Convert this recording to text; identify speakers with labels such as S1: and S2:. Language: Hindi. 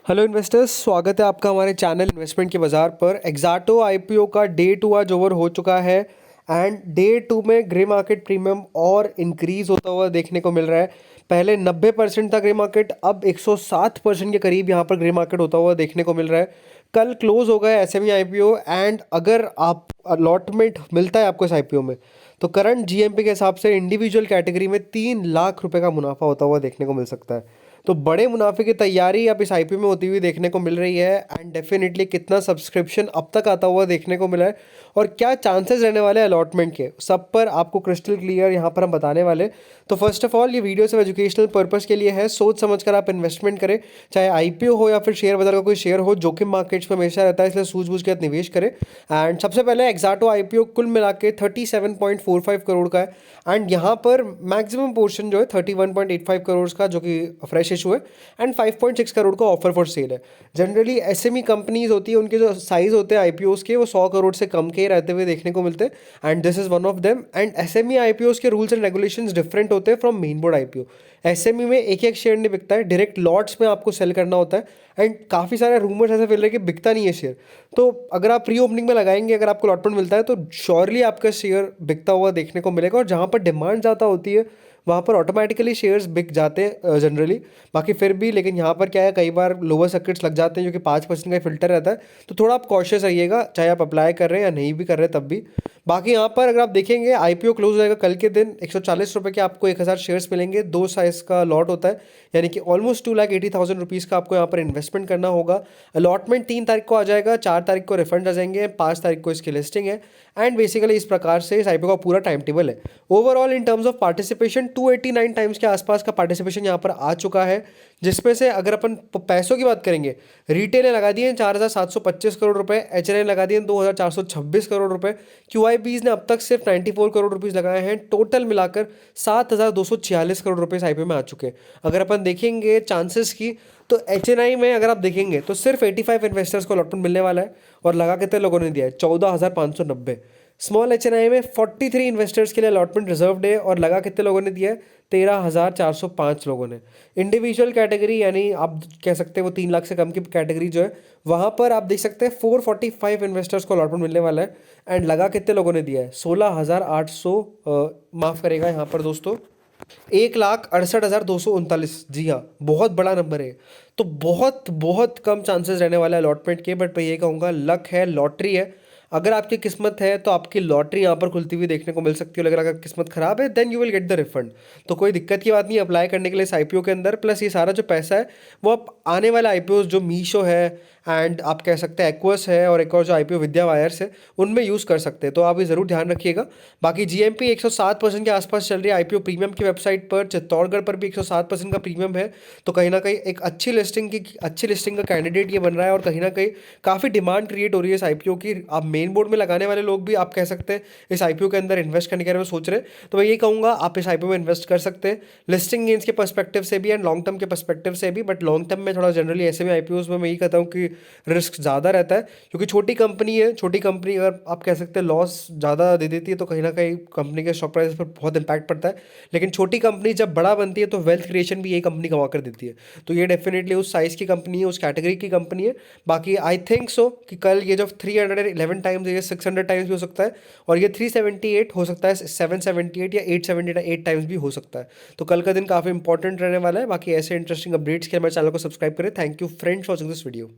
S1: हेलो इन्वेस्टर्स, स्वागत है आपका हमारे चैनल इन्वेस्टमेंट के बाज़ार पर। एक्साटो आईपीओ का डे 2 आज ओवर हो चुका है एंड डे 2 में ग्रे मार्केट प्रीमियम और इंक्रीज़ होता हुआ देखने को मिल रहा है। पहले 90% था ग्रे मार्केट, अब 107% के करीब यहाँ पर ग्रे मार्केट होता हुआ देखने को मिल रहा है। कल क्लोज हो गया एसएमई आईपीओ एंड अगर आप अलॉटमेंट मिलता है आपको इस आईपीओ में तो करंट जीएमपी के हिसाब से इंडिविजुअल कैटेगरी में 3 लाख रुपए का मुनाफा होता हुआ देखने को मिल सकता है। तो बड़े मुनाफे की तैयारी अब इस आईपीओ में होती हुई देखने को मिल रही है एंड डेफिनेटली कितना सब्सक्रिप्शन अब तक आता हुआ देखने को मिला है और क्या चांसेस रहने वाले हैं अलॉटमेंट के, सब पर आपको क्रिस्टल क्लियर यहाँ पर हम बताने वाले। तो फर्स्ट ऑफ ऑल ये वीडियो सिर्फ एजुकेशनल पर्पस के लिए है, सोच समझ कर आप इन्वेस्टमेंट करें, चाहे आईपीओ हो या फिर शेयर बाजार का कोई शेयर हो। जोखिम मार्केट्स में हमेशा रहता है, इसलिए सूझबूझ के साथ निवेश करें। एंड सबसे पहले एक्साटो आईपीओ कुल मिला के 37.45 करोड़ का है एंड यहाँ पर मैक्सिमम पोर्शन जो है 31.85 करोड़ का जो कि फ्रेश इशू है एंड 5.6 करोड़ का ऑफर फॉर सेल है। जनरली एसएमई कंपनीज होती है, उनके जो साइज होते हैं आईपीओस के वो 100 करोड़ से कम के ही रहते हुए देखने को मिलते हैं and this is one of them. And SME IPOs के रूल्स एंड रेगुलेशंस डिफरेंट होते हैं from main board IPO. SME में एक एक शेयर नहीं बिकता है, डायरेक्ट लॉट्स में आपको सेल करना होता है एंड काफ़ी सारे रूमर्स ऐसे फैल रहे हैं कि बिकता नहीं है शेयर। तो अगर आप प्री ओपनिंग में लगाएंगे, अगर आपको लॉटमेंट मिलता है तो श्योरली आपका शेयर बिकता हुआ देखने को मिलेगा और जहाँ पर डिमांड ज़्यादा होती है वहाँ पर ऑटोमेटिकली शेयर्स बिक जाते हैं जनरली। बाकी फिर भी लेकिन यहाँ पर क्या है, कई बार लोअर सर्किट्स लग जाते हैं जो कि 5% का फिल्टर रहता है, तो थोड़ा आप कॉशियस रहिएगा, चाहे आप अप्लाई कर रहे हैं या नहीं भी कर रहे तब भी। बाकी यहाँ पर अगर आप देखेंगे आईपीओ क्लोज हो जाएगा कल के दिन, 140 रुपये के आपको 1000 शेयर्स मिलेंगे, 2 साइज का लॉट होता है, यानी कि ऑलमोस्ट 2,80,000 रुपीज़ का आपको यहाँ पर इन्वेस्टमेंट करना होगा। अलॉटमेंट 3 तारीख को आ जाएगा, 4 तारीख को रिफंड आ जाएंगे, 5 तारीख को इसकी लिस्टिंग है एंड बेसिकली इस प्रकार से इस आईपीओ का पूरा टाइम टेबल है। Overall in terms of participation 289 times के आसपास का पार्टिसिपेशन यहाँ पर आ चुका है, जिसमें से अगर अपन पैसों की बात करेंगे, रिटेल ने लगा दिए 4,725 करोड़ रुपए, एच एन लगा दिए 2,426 करोड़ रुपए, क्यूआईबीज ने अब तक सिर्फ 94 करोड़ रुपीज़ लगाए हैं। टोटल मिलाकर 7,246 करोड़ रुपए इस आईपीओ में आ चुके हैं। अगर अपन देखेंगे चांसेस की तो एच में अगर आप देखेंगे तो सिर्फ 85 इन्वेस्टर्स को अलॉटमेंट मिलने वाला है और लगा कितने लोगों ने दिया है, 14,590। स्मॉल एच में 43 इन्वेस्टर्स के लिए अलॉटमेंट रिजर्व्ड है और लगा कितने लोगों ने दिया है, 13,405 लोगों ने। इंडिविजुअल कैटेगरी यानी आप कह सकते हैं वो 3 लाख से कम की कैटेगरी जो है, वहाँ पर आप देख सकते हैं 445 इन्वेस्टर्स को अलॉटमेंट मिलने वाला है एंड लगा कितने लोगों ने दिया है, 16,800 माफ़ करेगा यहाँ पर दोस्तों, 1,68,239। जी हाँ, बहुत बड़ा नंबर है। तो बहुत बहुत कम चांसेस रहने वाला है अलॉटमेंट के, बट मैं ये कहूँगा लक है, लॉटरी है। अगर आपकी किस्मत है तो आपकी लॉटरी यहाँ पर खुलती हुई देखने को मिल सकती है, अगर किस्मत खराब है then you will get the refund. तो कोई दिक्कत की बात नहीं अप्लाई करने के लिए इस आईपीओ के अंदर। प्लस ये सारा जो पैसा है वो आप आने वाला आईपीओ जो मीशो है एंड आप कह सकते हैं एक्वस है और एक और जो आईपीओ विद्या वायर्स है उनमें यूज़ कर सकते हैं, तो आप ये ज़रूर ध्यान रखिएगा। बाकी जीएमपी 107% के आसपास चल रही है आईपीओ प्रीमियम की वेबसाइट पर। चित्तौड़गढ़ पर भी 107% का प्रीमियम है, तो कहीं ना कहीं एक अच्छी लिस्टिंग का कैंडिडेट ये बन रहा है और कहीं ना कहीं काफ़ी डिमांड क्रिएट हो रही है इस आईपीओ की। आप मेन बोर्ड में लगाने वाले लोग भी आप कह सकते हैं इस आईपीओ के अंदर इन्वेस्ट करने के बारे में सोच रहे हैं, तो मैं ये कहूँगा आप इस आईपीओ में इन्वेस्ट कर सकते हैं, लिस्टिंग गेन्स के पर्सपेक्टिव से भी एंड लॉन्ग टर्म के पर्सपेक्टिव से भी। बट लॉन्ग टर्म में थोड़ा जनरली ऐसे में आईपीओज में मैं यही कहता हूँ कि रिस्क ज़्यादा रहता है, क्योंकि छोटी कंपनी है, छोटी कंपनी अगर आप कह सकते हैं लॉस ज़्यादा दे देती है तो कहीं ना कहीं कंपनी के स्टॉक प्राइस पर बहुत इंपैक्ट पड़ता है। लेकिन छोटी कंपनी जब बड़ा बनती है तो वेल्थ क्रिएशन भी यही कंपनी कमा कर देती है। तो ये डेफिनेटली उस साइज़ की कंपनी है, उस कैटेगरी की कंपनी है। बाकी आई थिंक सो कि कल ये जो 311 टाइम्स ये 600 टाइम्स भी हो सकता है और ये 378 हो सकता है, 778 या 878 टाइम्स भी हो सकता है। तो कल का दिन काफ़ी इंपॉर्टेंट रहने वाला है। बाकी ऐसे इंटरेस्टिंग अपडेट्स के लिए हमारे चैनल को सब्सक्राइब करें। Thank you friends for watching this video.